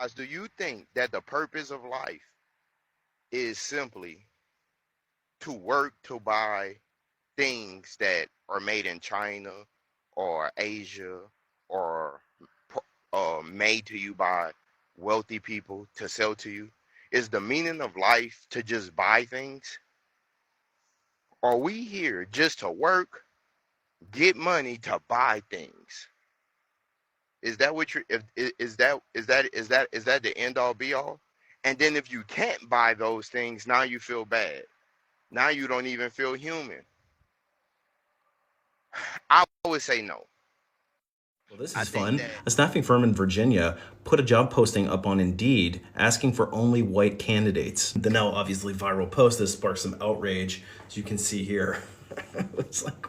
Guys, do you think that the purpose of life is simply to work to buy things that are made in China or Asia or made to you by wealthy people to sell to you? Is the meaning of life to just buy things? Are we here just to work, get money to buy things? Is that what you're? Is that the end all be all? And then if you can't buy those things, now you feel bad. Now you don't even feel human. I would say no. Well, this I is think fun. that A staffing firm in Virginia put a job posting up on Indeed asking for only white candidates. The now obviously viral post has sparked some outrage, as you can see here. It's like,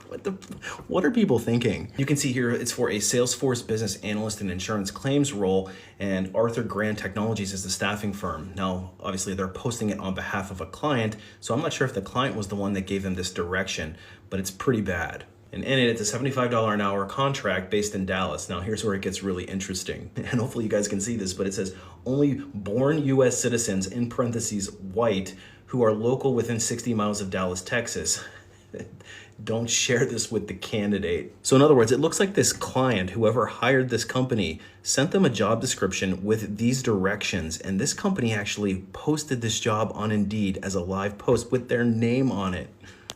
what are people thinking? You can see here it's for a Salesforce business analyst and insurance claims role, and Arthur Grant Technologies is the staffing firm. Now, obviously, they're posting it on behalf of a client, so I'm not sure if the client was the one that gave them this direction, but it's pretty bad. And in it, it's a $75 an hour contract based in Dallas. Now, here's where it gets really interesting. And hopefully you guys can see this, but it says only born U.S. citizens, in parentheses, white, who are local within 60 miles of Dallas, Texas. Don't share this with the candidate. So in other words, it looks like this client, whoever hired this company, sent them a job description with these directions. And this company actually posted this job on Indeed as a live post with their name on it.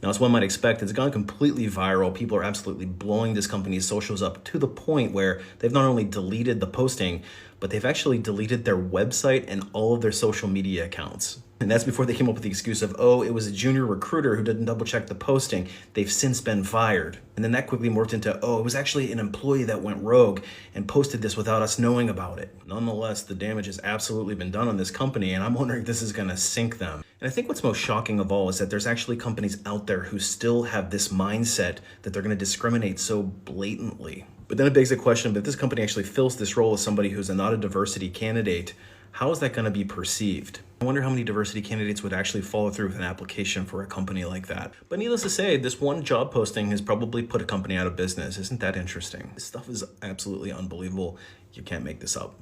Now, as one might expect, it's gone completely viral. People are absolutely blowing this company's socials up to the point where they've not only deleted the posting, but they've actually deleted their website and all of their social media accounts. And that's before they came up with the excuse of, oh, it was a junior recruiter who didn't double check the posting. They've since been fired. And then that quickly morphed into, oh, it was actually an employee that went rogue and posted this without us knowing about it. Nonetheless, the damage has absolutely been done on this company, and I'm wondering if this is going to sink them. And I think what's most shocking of all is that there's actually companies out there who still have this mindset that they're going to discriminate so blatantly. But then it begs the question of if this company actually fills this role as somebody who's not a diversity candidate, how is that going to be perceived? I wonder how many diversity candidates would actually follow through with an application for a company like that. But needless to say, this one job posting has probably put a company out of business. Isn't that interesting? This stuff is absolutely unbelievable. You can't make this up.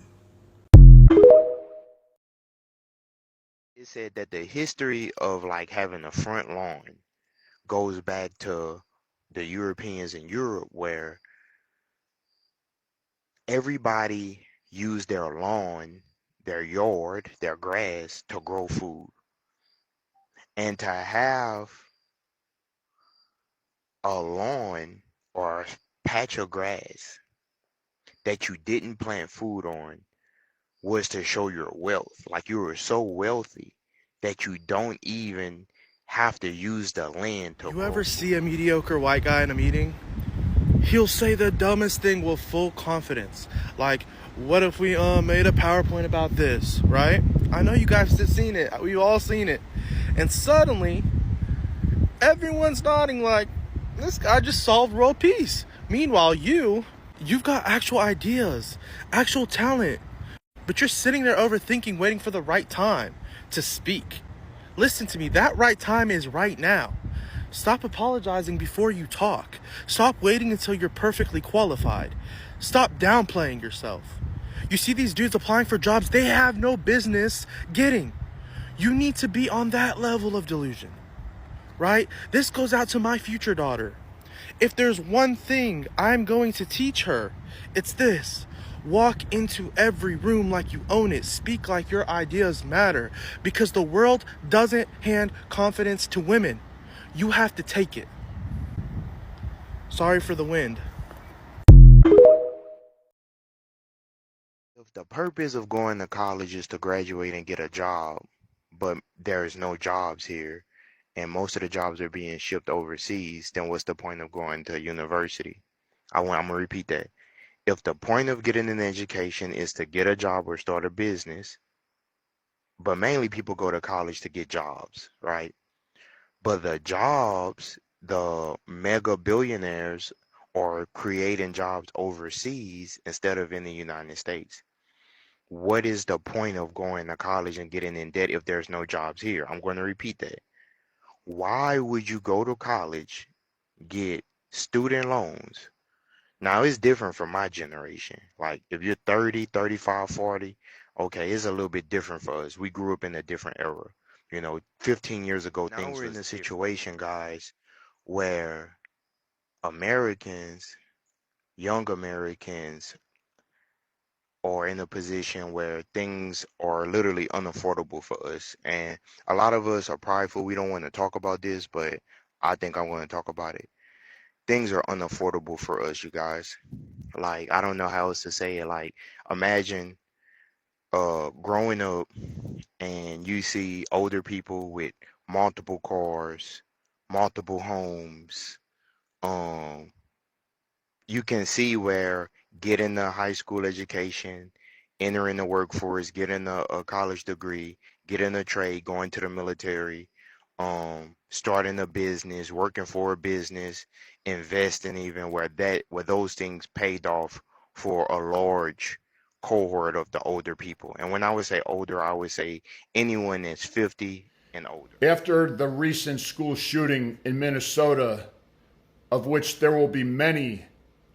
it said that the history of like having a front lawn goes back to the Europeans in Europe, where everybody used their lawn, their yard, their grass to grow food. And to have a lawn or a patch of grass that you didn't plant food on was to show your wealth. Like you were so wealthy that you don't even have to use the land to You grow ever see food. a mediocre white guy in a meeting? He'll say the dumbest thing with full confidence. Like, what if we made a PowerPoint about this, right? I know you guys have seen it. We've all seen it. And suddenly, everyone's nodding like, this guy just solved world peace. Meanwhile, you've got actual ideas, actual talent, but you're sitting there overthinking, waiting for the right time to speak. Listen to me, that right time is right now. Stop apologizing before you talk. Stop waiting until you're perfectly qualified. Stop downplaying yourself. You see these dudes applying for jobs they have no business getting. You need to be on that level of delusion, right? This goes out to my future daughter. If there's one thing I'm going to teach her, it's this. Walk into every room like you own it. Speak like your ideas matter. Because the world doesn't hand confidence to women. You have to take it. Sorry for the wind. If the purpose of going to college is to graduate and get a job, but there's no jobs here, and most of the jobs are being shipped overseas, then what's the point of going to university? I'm gonna repeat that. If the point of getting an education is to get a job or start a business, but mainly people go to college to get jobs, right? But the jobs, the mega billionaires are creating jobs overseas instead of in the United States. What is the point of going to college and getting in debt if there's no jobs here? I'm going to repeat that. Why would you go to college, get student loans? Now it's different from my generation. Like if you're 30, 35, 40, Okay, it's a little bit different for us. We grew up in a different era. 15 years ago, now things we're in a situation, guys, where Americans, young Americans, are in a position where things are literally unaffordable for us. And a lot of us are prideful. We don't want to talk about this, but I think I'm going to talk about it. Things are unaffordable for us, you guys. Like, I don't know how else to say it. Like, imagine growing up and you see older people with multiple cars, multiple homes. Um, you can see where getting a high school education, entering the workforce, getting a college degree, getting a trade, going to the military, starting a business, working for a business, investing even where those things paid off for a large cohort of the older people. And when I would say older, I would say anyone that's 50 and older. After the recent school shooting in Minnesota, of which there will be many,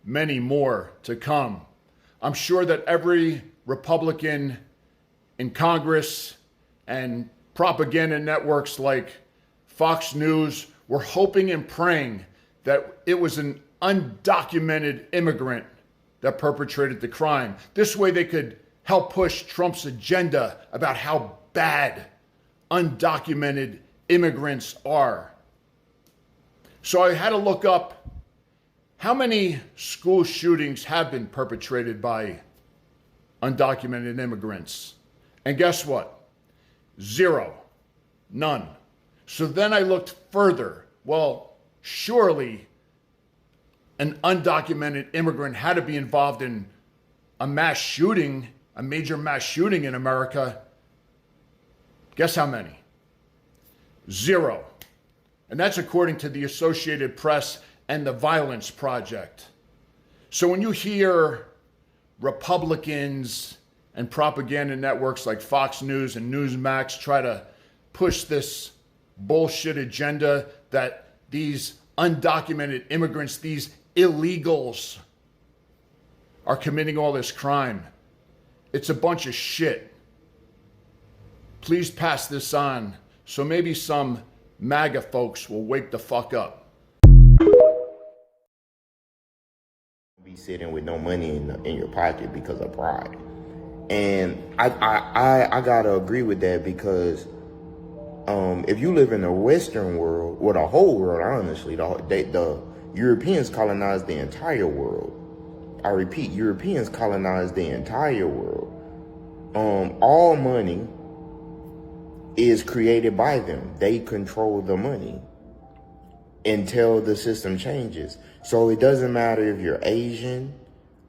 many more to come, I'm sure that every Republican in Congress and propaganda networks like Fox News were hoping and praying that it was an undocumented immigrant that perpetrated the crime. This way they could help push Trump's agenda about how bad undocumented immigrants are. So I had to look up how many school shootings have been perpetrated by undocumented immigrants. And guess what? 0. None. So then I looked further. Well, surely an undocumented immigrant had to be involved in a mass shooting, a major mass shooting in America. Guess how many? 0. And that's according to the Associated Press and the Violence Project. So when you hear Republicans and propaganda networks like Fox News and Newsmax try to push this bullshit agenda that these undocumented immigrants, these illegals, are committing all this crime, it's a bunch of shit. Please pass this on so maybe some MAGA folks will wake the fuck up. Be sitting with no money in your pocket because of pride. And I gotta agree with that because if you live in the Western world, or the whole world, honestly, the Europeans colonized the entire world. I repeat, Europeans colonized the entire world. All money is created by them. They control the money until the system changes. So it doesn't matter if you're Asian,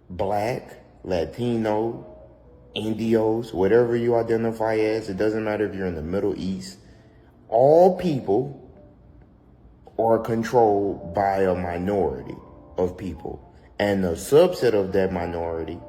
Black, Latino, Indios, whatever you identify as. It doesn't matter if you're in the Middle East. All people are controlled by a minority of people. And a subset of that minority,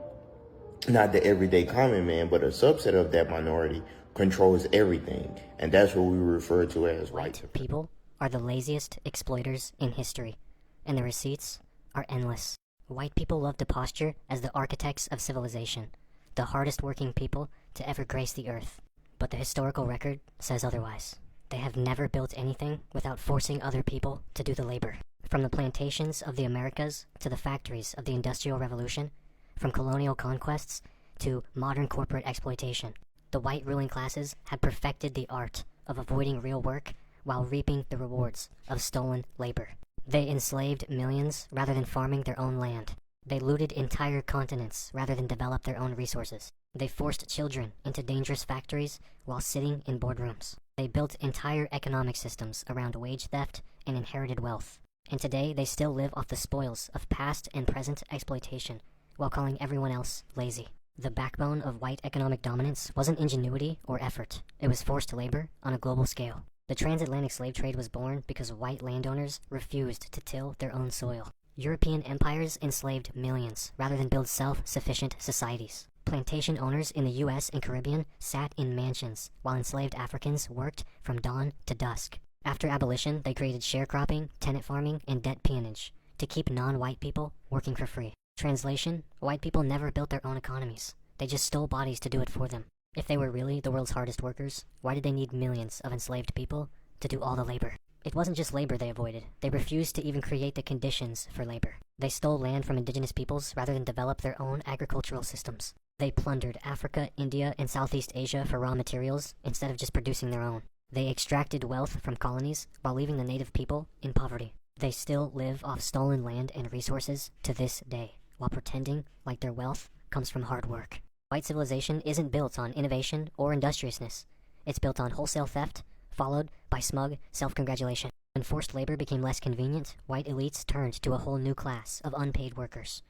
not the everyday common man, but a subset of that minority controls everything. And that's what we refer to as white people are the laziest exploiters in history, and the receipts are endless. White people love to posture as the architects of civilization, the hardest working people to ever grace the earth. But the historical record says otherwise. They have never built anything without forcing other people to do the labor. From the plantations of the Americas to the factories of the Industrial Revolution, from colonial conquests to modern corporate exploitation, the white ruling classes had perfected the art of avoiding real work while reaping the rewards of stolen labor. They enslaved millions rather than farming their own land. They looted entire continents rather than develop their own resources. They forced children into dangerous factories while sitting in boardrooms. They built entire economic systems around wage theft and inherited wealth. And today they still live off the spoils of past and present exploitation while calling everyone else lazy. The backbone of white economic dominance wasn't ingenuity or effort. It was forced labor on a global scale. The transatlantic slave trade was born because white landowners refused to till their own soil. European empires enslaved millions rather than build self-sufficient societies. Plantation owners in the US and Caribbean sat in mansions while enslaved Africans worked from dawn to dusk. After abolition, they created sharecropping, tenant farming, and debt peonage to keep non-white people working for free. Translation: white people never built their own economies. They just stole bodies to do it for them. If they were really the world's hardest workers, why did they need millions of enslaved people to do all the labor? It wasn't just labor they avoided. They refused to even create the conditions for labor. They stole land from indigenous peoples rather than develop their own agricultural systems. They plundered Africa, India, and Southeast Asia for raw materials instead of just producing their own. They extracted wealth from colonies while leaving the native people in poverty. They still live off stolen land and resources to this day, while pretending like their wealth comes from hard work. White civilization isn't built on innovation or industriousness. It's built on wholesale theft, followed by smug self-congratulation. When forced labor became less convenient, white elites turned to a whole new class of unpaid workers.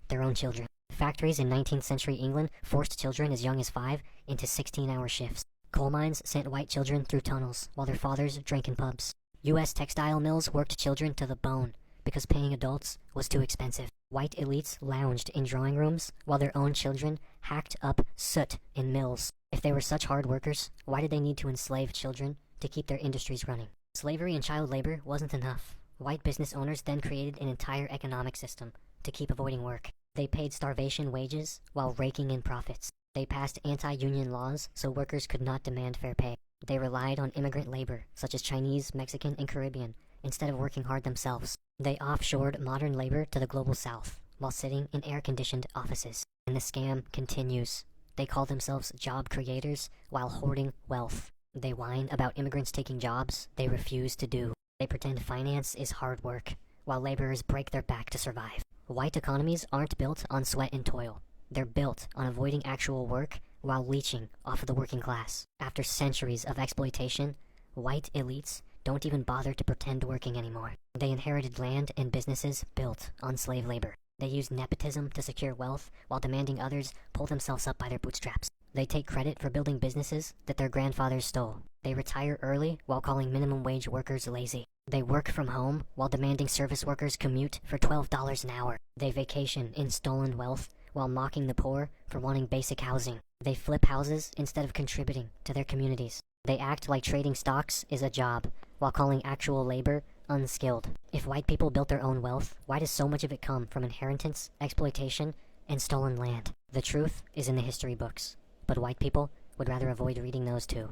Their own children. Factories in 19th century England forced children as young as 5 into 16-hour shifts. Coal mines sent white children through tunnels while their fathers drank in pubs. U.S. textile mills worked children to the bone because paying adults was too expensive. White elites lounged in drawing rooms while their own children hacked up soot in mills. If they were such hard workers, why did they need to enslave children to keep their industries running? Slavery and child labor wasn't enough. White business owners then created an entire economic system to keep avoiding work. They paid starvation wages while raking in profits. They passed anti-union laws so workers could not demand fair pay. They relied on immigrant labor, such as Chinese, Mexican, and Caribbean, instead of working hard themselves. They offshored modern labor to the global south, while sitting in air-conditioned offices. And the scam continues. They call themselves job creators while hoarding wealth. They whine about immigrants taking jobs they refuse to do. They pretend finance is hard work, while laborers break their back to survive. White economies aren't built on sweat and toil. They're built on avoiding actual work while leeching off of the working class. After centuries of exploitation, white elites don't even bother to pretend working anymore. They inherited land and businesses built on slave labor. They use nepotism to secure wealth while demanding others pull themselves up by their bootstraps. They take credit for building businesses that their grandfathers stole. They retire early while calling minimum wage workers lazy. They work from home while demanding service workers commute for $12 an hour. They vacation in stolen wealth while mocking the poor for wanting basic housing. They flip houses instead of contributing to their communities. They act like trading stocks is a job while calling actual labor unskilled. If white people built their own wealth, why does so much of it come from inheritance, exploitation, and stolen land? The truth is in the history books, but white people would rather avoid reading those too.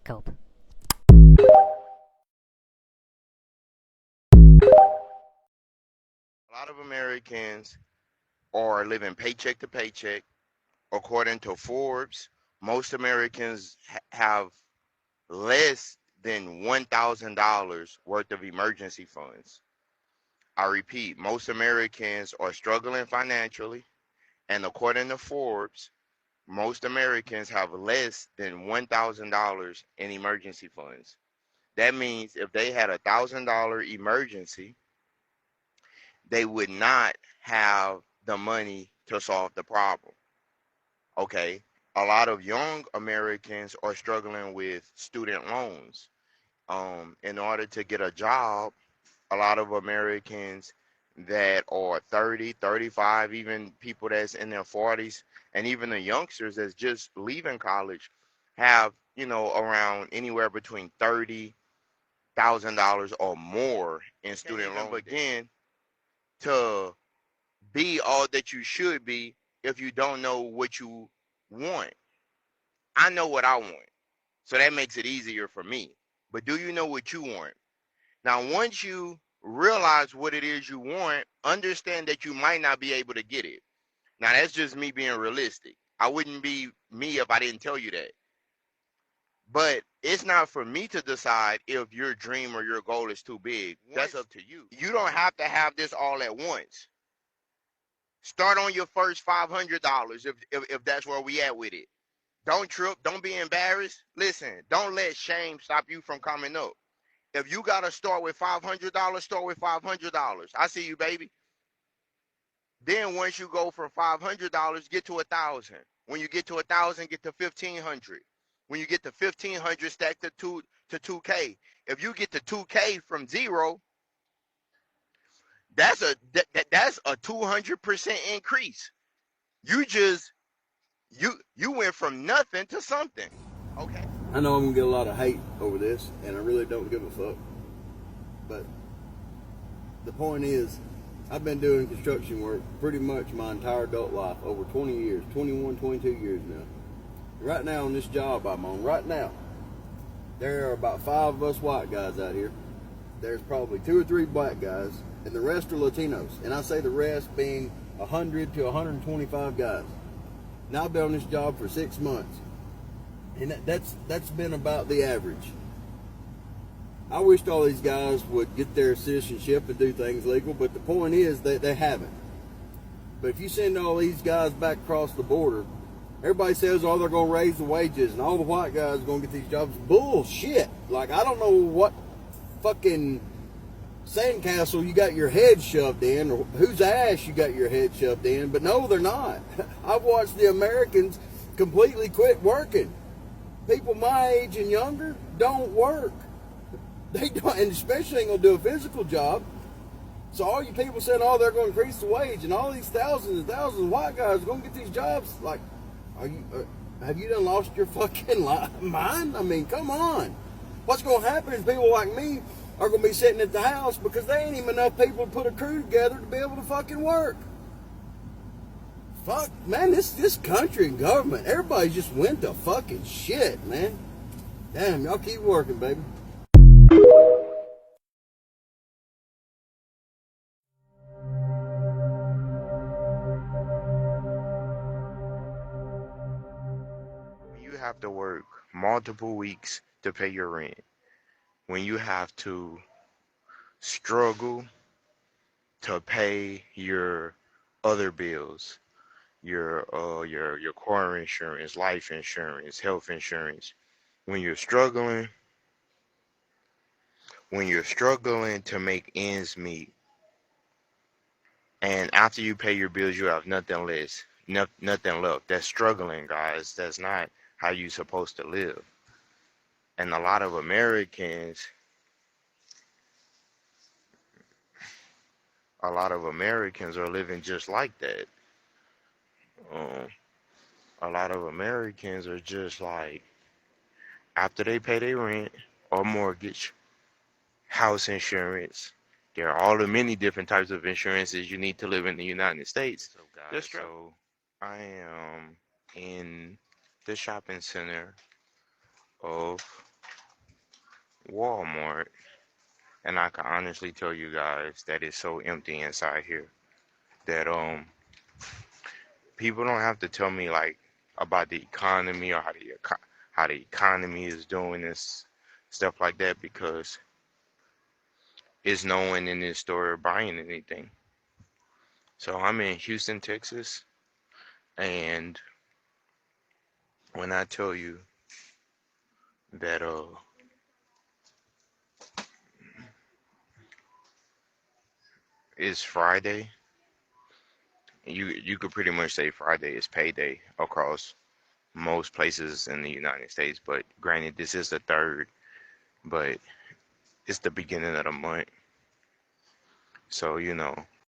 Cope. A lot of Americans are living paycheck to paycheck. According to Forbes, most Americans have less than $1,000 worth of emergency funds. I repeat, most Americans are struggling financially, and according to Forbes, most Americans have less than $1,000 in emergency funds. That means if they had $1,000 emergency, they would not have the money to solve the problem. Okay, a lot of young Americans are struggling with student loans. In order to get a job, a lot of Americans that are 30, 35, even people that's in their 40s, and even the youngsters that's just leaving college have, around anywhere between $30,000 or more in student loan. Begin to be all that you should be if you don't know what you want. I know what I want, so that makes it easier for me. But do you know what you want? Now, once you realize what it is you want, understand that you might not be able to get it. Now, that's just me being realistic. I wouldn't be me if I didn't tell you that. But it's not for me to decide if your dream or your goal is too big. That's up to you. You don't have to have this all at once. Start on your first $500 if that's where we at with it. Don't trip. Don't be embarrassed. Listen, don't let shame stop you from coming up. If you got to start with $500, start with $500. I see you, baby. Then once you go from $500, get to 1,000. When you get to 1,000, get to 1,500. When you get to 1,500, stack to 2K. If you get to 2K from zero, that's a 200% increase. You went from nothing to something. Okay. I know I'm gonna get a lot of hate over this, and I really don't give a fuck. But the point is, I've been doing construction work pretty much my entire adult life, over 20 years, 21, 22 years now. Right now on this job I'm on, right now, there are about 5 of us white guys out here. There's probably 2 or 3 black guys, and the rest are Latinos. And I say the rest being 100 to 125 guys. Now I've been on this job for 6 months, and that's been about the average. I wished all these guys would get their citizenship and do things legal, but the point is that they haven't. But if you send all these guys back across the border, everybody says, oh, they're going to raise the wages and all the white guys are going to get these jobs. Bullshit. Like, I don't know what fucking sandcastle you got your head shoved in, or whose ass you got your head shoved in, but no, they're not. I've watched the Americans completely quit working. People my age and younger don't work. They don't, and especially ain't gonna do a physical job. So all you people saying, oh, they're gonna increase the wage, and all these thousands and thousands of white guys are gonna get these jobs. Like, are you? Have you done lost your fucking mind? I mean, come on. What's gonna happen is people like me are gonna be sitting at the house because there ain't even enough people to put a crew together to be able to fucking work. Fuck, man, this country and government, everybody just went to fucking shit, man. Damn, y'all keep working, baby. When you have to work multiple weeks to pay your rent, when you have to struggle to pay your other bills, your car insurance, life insurance, health insurance, when you're struggling, to make ends meet, and after you pay your bills, you have nothing less, nothing left. That's struggling, guys. That's not how you supposed to live. And a lot of Americans are living just like that. Um, a lot of Americans are just like, after they pay their rent or mortgage, house insurance, there are all the many different types of insurances you need to live in the United States. So, guys, so I am in the shopping center of Walmart, and I can honestly tell you guys that it's so empty inside here that people don't have to tell me like about the economy or how the economy is doing this stuff like that, because it's no one in this store buying anything. So I'm in Houston, Texas, and when I tell you that it's Friday, you could pretty much say Friday is payday across most places in the United States. But granted, this is the third, but it's the beginning of the month. So,